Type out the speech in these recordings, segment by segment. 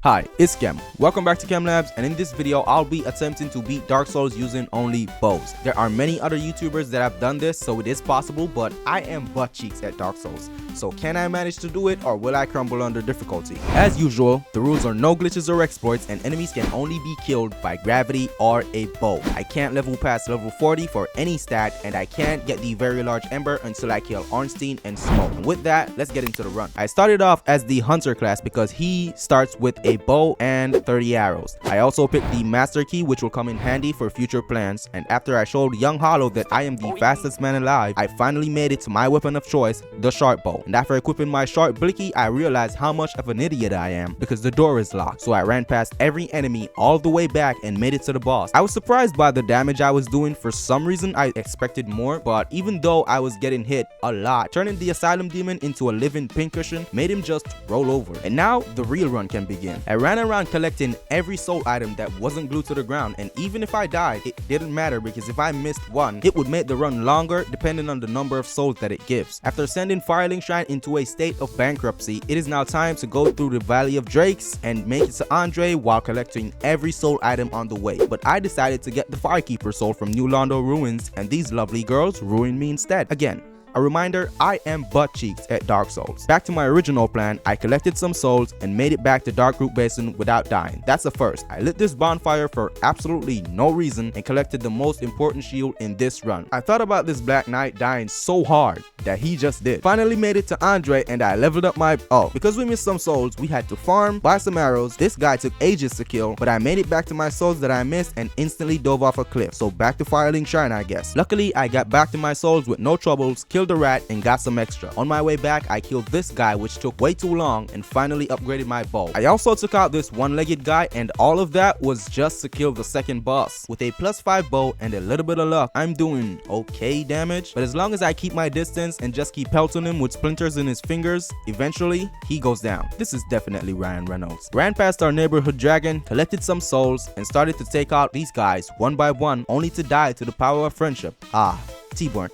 Hi, it's Chem. Welcome back to Chem Labs, and in this video I'll be attempting to beat Dark Souls using only bows. There are many other YouTubers that have done this, so it is possible, but I am butt cheeks at Dark Souls. So can I manage to do it, or will I crumble under difficulty? As usual, the rules are no glitches or exploits, and enemies can only be killed by gravity or a bow. I can't level past level 40 for any stat, and I can't get the very large ember until I kill Ornstein and Smoke. And with that, let's get into the run. I started off as the Hunter class because he starts with a bow and 30 arrows. I also picked the Master Key, which will come in handy for future plans, and after I showed Young Hollow that I am the fastest man alive, I finally made it to my weapon of choice, the Short Bow. And after equipping my Short Blicky, I realized how much of an idiot I am because the door is locked. So I ran past every enemy all the way back and made it to the boss. I was surprised by the damage I was doing. For some reason I expected more, but even though I was getting hit a lot, turning the Asylum Demon into a living pincushion made him just roll over. And now the real run can begin. I ran around collecting every soul item that wasn't glued to the ground, and even if I died, it didn't matter because if I missed one, it would make the run longer depending on the number of souls that it gives. After sending Firelink Shrine into a state of bankruptcy, it is now time to go through the Valley of Drakes and make it to Andre while collecting every soul item on the way. But I decided to get the Firekeeper soul from New Londo Ruins, and these lovely girls ruined me instead. Again, a reminder, I am butt cheeks at Dark Souls. Back to my original plan, I collected some souls and made it back to Darkroot Basin without dying. That's a first. I lit this bonfire for absolutely no reason and collected the most important shield in this run. I thought about this Black Knight dying so hard that he just did. Finally made it to Andre and I leveled up my... because we missed some souls, we had to farm, buy some arrows. This guy took ages to kill, but I made it back to my souls that I missed and instantly dove off a cliff. So back to Firelink Shrine, I guess. Luckily, I got back to my souls with no troubles, killed the rat, and got some extra. On my way back, I killed this guy, which took way too long, and finally upgraded my bow. I also took out this one-legged guy, and all of that was just to kill the second boss. With a +5 bow and a little bit of luck, I'm doing okay damage, but as long as I keep my distance and just keep pelting him with splinters in his fingers, eventually he goes down. This is definitely Ryan Reynolds. Ran past our neighborhood dragon, collected some souls, and started to take out these guys one by one, only to die to the power of friendship. T-Born.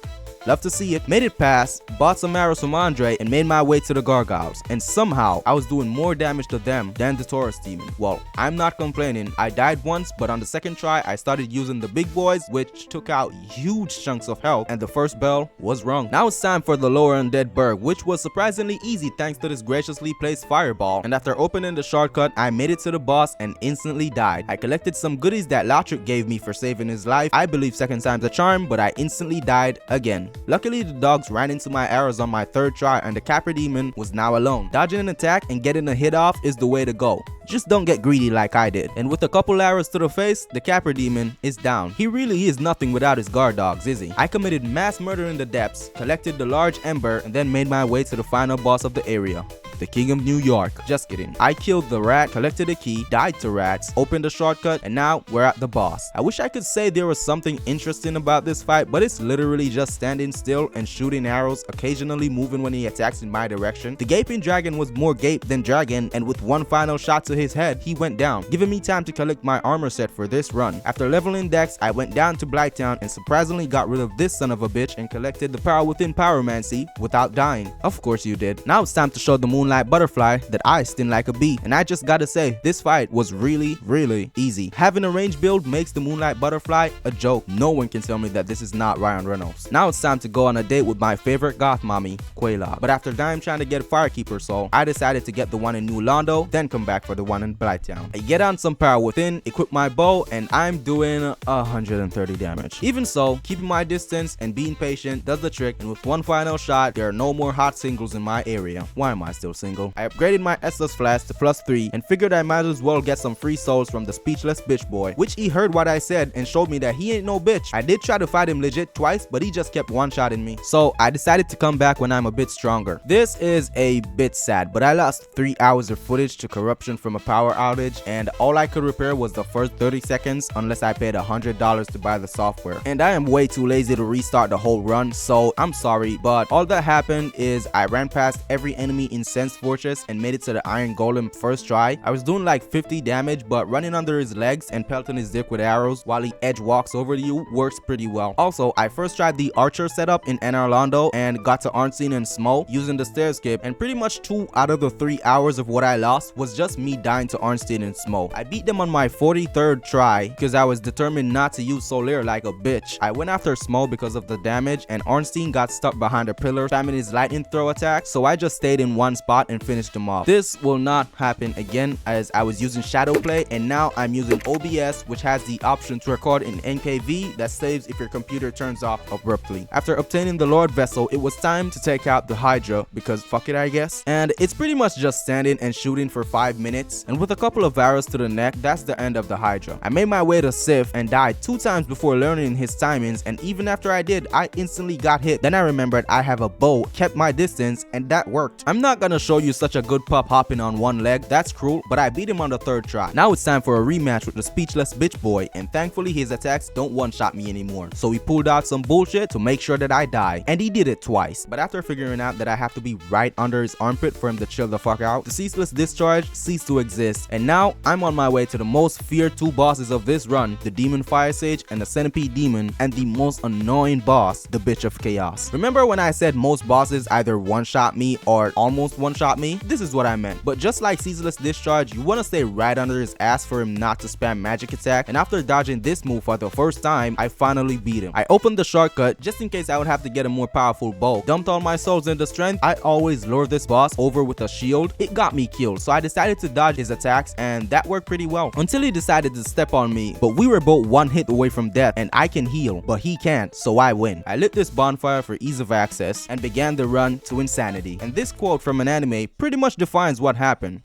Love to see it. Made it past, bought some arrows from Andre, and made my way to the Gargoyles. And somehow, I was doing more damage to them than the Taurus Demon. Well, I'm not complaining. I died once, but on the second try, I started using the big boys, which took out huge chunks of health, and the first bell was rung. Now it's time for the lower undead burg, which was surprisingly easy thanks to this graciously placed fireball. And after opening the shortcut, I made it to the boss and instantly died. I collected some goodies that Lothric gave me for saving his life. I believe second time's a charm, but I instantly died again. Luckily, the dogs ran into my arrows on my third try, and the Capra Demon was now alone. Dodging an attack and getting a hit off is the way to go. Just don't get greedy like I did. And with a couple arrows to the face, the Capra Demon is down. He really is nothing without his guard dogs, is he? I committed mass murder in the depths, collected the large ember, and then made my way to the final boss of the area, the King of New York. Just kidding. I killed the rat, collected a key, died to rats, opened a shortcut, and now we're at the boss. I wish I could say there was something interesting about this fight, but it's literally just standing still and shooting arrows, occasionally moving when he attacks in my direction. The Gaping Dragon was more gape than dragon, and with one final shot to his head, he went down, giving me time to collect my armor set for this run. After leveling Dex, I went down to Blighttown and surprisingly got rid of this son of a bitch and collected the Power Within Pyromancy without dying. Of course you did. Now it's time to show the Moonlight Butterfly that I sting like a bee, and I just gotta say, this fight was really easy. Having a range build makes the Moonlight Butterfly a joke. No one can tell me that this is not Ryan Reynolds. Now it's time to go on a date with my favorite goth mommy, Quelaag. But after dying trying to get Firekeeper soul, I decided to get the one in New Londo, then come back for the one in Blighttown. I get on some Power Within, equip my bow, and I'm doing 130 damage. Even so, keeping my distance and being patient does the trick, and with one final shot, there are no more hot singles in my area. Why am I still single? I upgraded my Estus Flask to +3 and figured I might as well get some free souls from the speechless bitch boy, which he heard what I said and showed me that he ain't no bitch. I did try to fight him legit twice, but he just kept one-shotting me. So I decided to come back when I'm a bit stronger. This is a bit sad, but I lost 3 hours of footage to corruption from a power outage, and all I could repair was the first 30 seconds unless I paid $100 to buy the software. And I am way too lazy to restart the whole run, so I'm sorry, but all that happened is I ran past every enemy in Defense Fortress and made it to the Iron Golem first try. I was doing like 50 damage, but running under his legs and pelting his dick with arrows while he edge walks over to you works pretty well. Also, I first tried the Archer setup in Anor Londo and got to Ornstein and Smough using the stair skip, and pretty much 2 out of the 3 hours of what I lost was just me dying to Ornstein and Smough. I beat them on my 43rd try because I was determined not to use Solaire like a bitch. I went after Smough because of the damage, and Ornstein got stuck behind a pillar spamming his lightning throw attack, so I just stayed in one spot and finished him off. This will not happen again, as I was using Shadowplay and now I'm using OBS, which has the option to record in NKV that saves if your computer turns off abruptly. After obtaining the Lord Vessel, it was time to take out the Hydra because fuck it, I guess. And it's pretty much just standing and shooting for 5 minutes, and with a couple of arrows to the neck, that's the end of the Hydra. I made my way to Sif and died 2 times before learning his timings, and even after I did, I instantly got hit. Then I remembered I have a bow, kept my distance, and that worked. I'm not gonna show you such a good pup hopping on one leg, that's cruel, but I beat him on the 3rd try. Now it's time for a rematch with the speechless bitch boy, and thankfully his attacks don't one-shot me anymore. So he pulled out some bullshit to make sure that I die, and he did it twice. But after figuring out that I have to be right under his armpit for him to chill the fuck out, the ceaseless discharge ceased to exist, and now I'm on my way to the most feared 2 bosses of this run, the Demon Fire Sage and the Centipede Demon, and the most annoying boss, the Bitch of Chaos. Remember when I said most bosses either one-shot me or almost one-shot me? This is what I meant. But just like ceaseless discharge, you want to stay right under his ass for him not to spam magic attack, and after dodging this move for the first time, I finally beat him. I opened the shortcut just in case I would have to get a more powerful bow, dumped all my souls into strength. I always lure this boss over with a shield. It got me killed, so I decided to dodge his attacks, and that worked pretty well until he decided to step on me. But we were both 1 hit away from death, and I can heal, but he can't, so I win. I lit this bonfire for ease of access and began the run to insanity, and this quote from an anime pretty much defines what happened.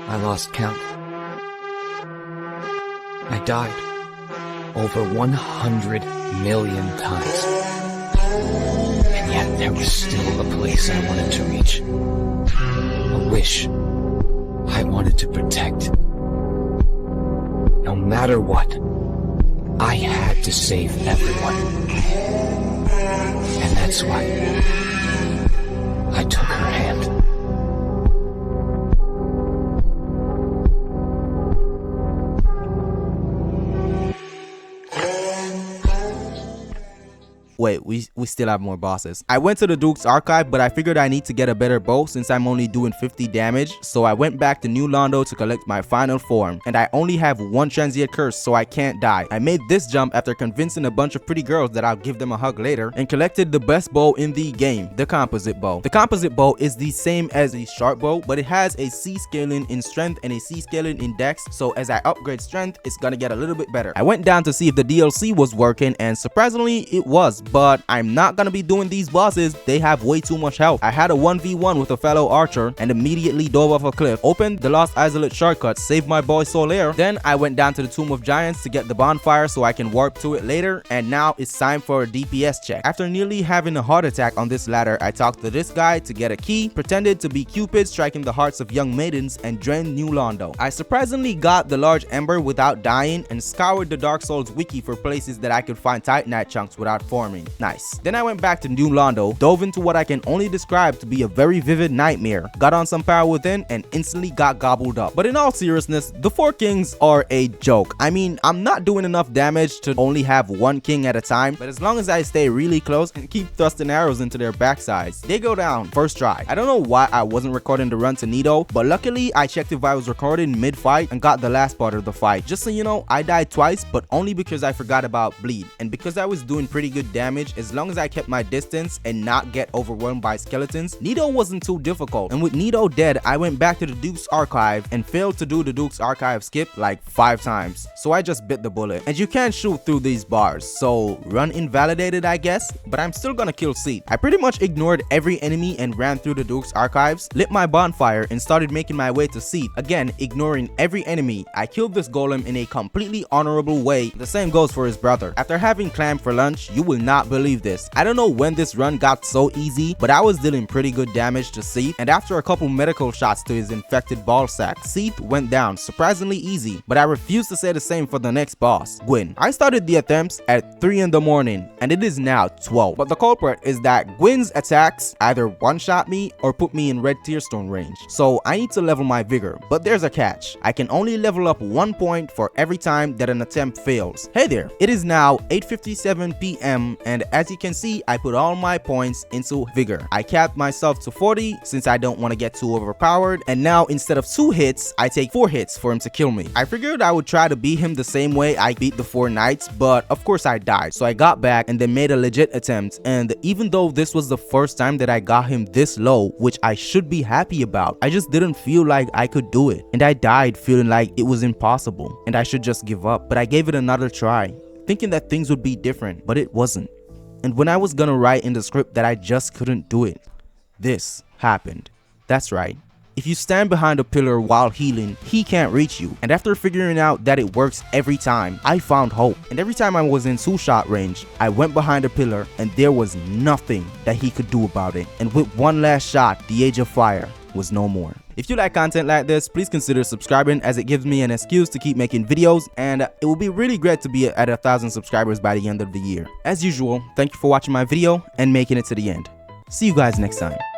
I lost count. I died over 100 million times. And yet there was still a place I wanted to reach. A wish I wanted to protect. No matter what, I had to save everyone. And that's why I took her hand. Wait, we still have more bosses. I went to the Duke's Archive, but I figured I need to get a better bow since I'm only doing 50 damage, so I went back to New Londo to collect my final form, and I only have 1 transient curse, so I can't die. I made this jump after convincing a bunch of pretty girls that I'll give them a hug later, and collected the best bow in the game, the Composite Bow. The Composite Bow is the same as the Sharp Bow, but it has a C scaling in strength and a C scaling in dex, so as I upgrade strength, it's gonna get a little bit better. I went down to see if the DLC was working, and surprisingly, it was. But I'm not gonna be doing these bosses, they have way too much health. I had a 1v1 with a fellow archer and immediately dove off a cliff, opened the Lost Isolate shortcut, saved my boy Solaire. Then I went down to the Tomb of Giants to get the bonfire so I can warp to it later, and now it's time for a DPS check. After nearly having a heart attack on this ladder, I talked to this guy to get a key, pretended to be Cupid striking the hearts of young maidens, and drained New Londo. I surprisingly got the large ember without dying and scoured the Dark Souls wiki for places that I could find Titanite chunks without forming. Nice. Then I went back to New Londo, dove into what I can only describe to be a very vivid nightmare, got on some power within, and instantly got gobbled up. But in all seriousness, the 4 kings are a joke. I mean, I'm not doing enough damage to only have 1 king at a time, but as long as I stay really close and keep thrusting arrows into their backsides, they go down first try. I don't know why I wasn't recording the run to Nido, but luckily I checked if I was recording mid-fight and got the last part of the fight. Just so you know, I died twice, but only because I forgot about bleed, and because I was doing pretty good damage. As long as I kept my distance and not get overwhelmed by skeletons, Nido wasn't too difficult. And with Nido dead, I went back to the Duke's Archive and failed to do the Duke's Archive skip like 5 times. So I just bit the bullet. And you can't shoot through these bars, so run invalidated I guess, but I'm still gonna kill Seat. I pretty much ignored every enemy and ran through the Duke's Archives, lit my bonfire, and started making my way to Seat. Again, ignoring every enemy, I killed this golem in a completely honorable way. The same goes for his brother. After having clam for lunch, you will not not believe this. I don't know when this run got so easy, but I was dealing pretty good damage to Seath, and after a couple medical shots to his infected ball sack, Seath went down surprisingly easy, but I refuse to say the same for the next boss, Gwyn. I started the attempts at 3 in the morning, and it is now 12, but the culprit is that Gwyn's attacks either one-shot me or put me in red tearstone range, so I need to level my vigor, but there's a catch. I can only level up 1 point for every time that an attempt fails. Hey there, it is now 8:57 p.m. and as you can see, I put all my points into vigor. I capped myself to 40 since I don't want to get too overpowered, and now instead of 2 hits, I take 4 hits for him to kill me. I figured I would try to beat him the same way I beat the 4 knights, but of course I died, so I got back and then made a legit attempt, and even though this was the first time that I got him this low, which I should be happy about, I just didn't feel like I could do it, and I died feeling like it was impossible and I should just give up. But I gave it another try, thinking that things would be different, but it wasn't. And when I was gonna write in the script that I just couldn't do it, this happened. That's right. If you stand behind a pillar while healing, he can't reach you. And after figuring out that it works every time, I found hope. And every time I was in 2-shot range, I went behind a pillar and there was nothing that he could do about it. And with one last shot, the Age of Fire was no more. If you like content like this, please consider subscribing, as it gives me an excuse to keep making videos, and it will be really great to be at 1,000 subscribers by the end of the year. As usual, thank you for watching my video and making it to the end. See you guys next time.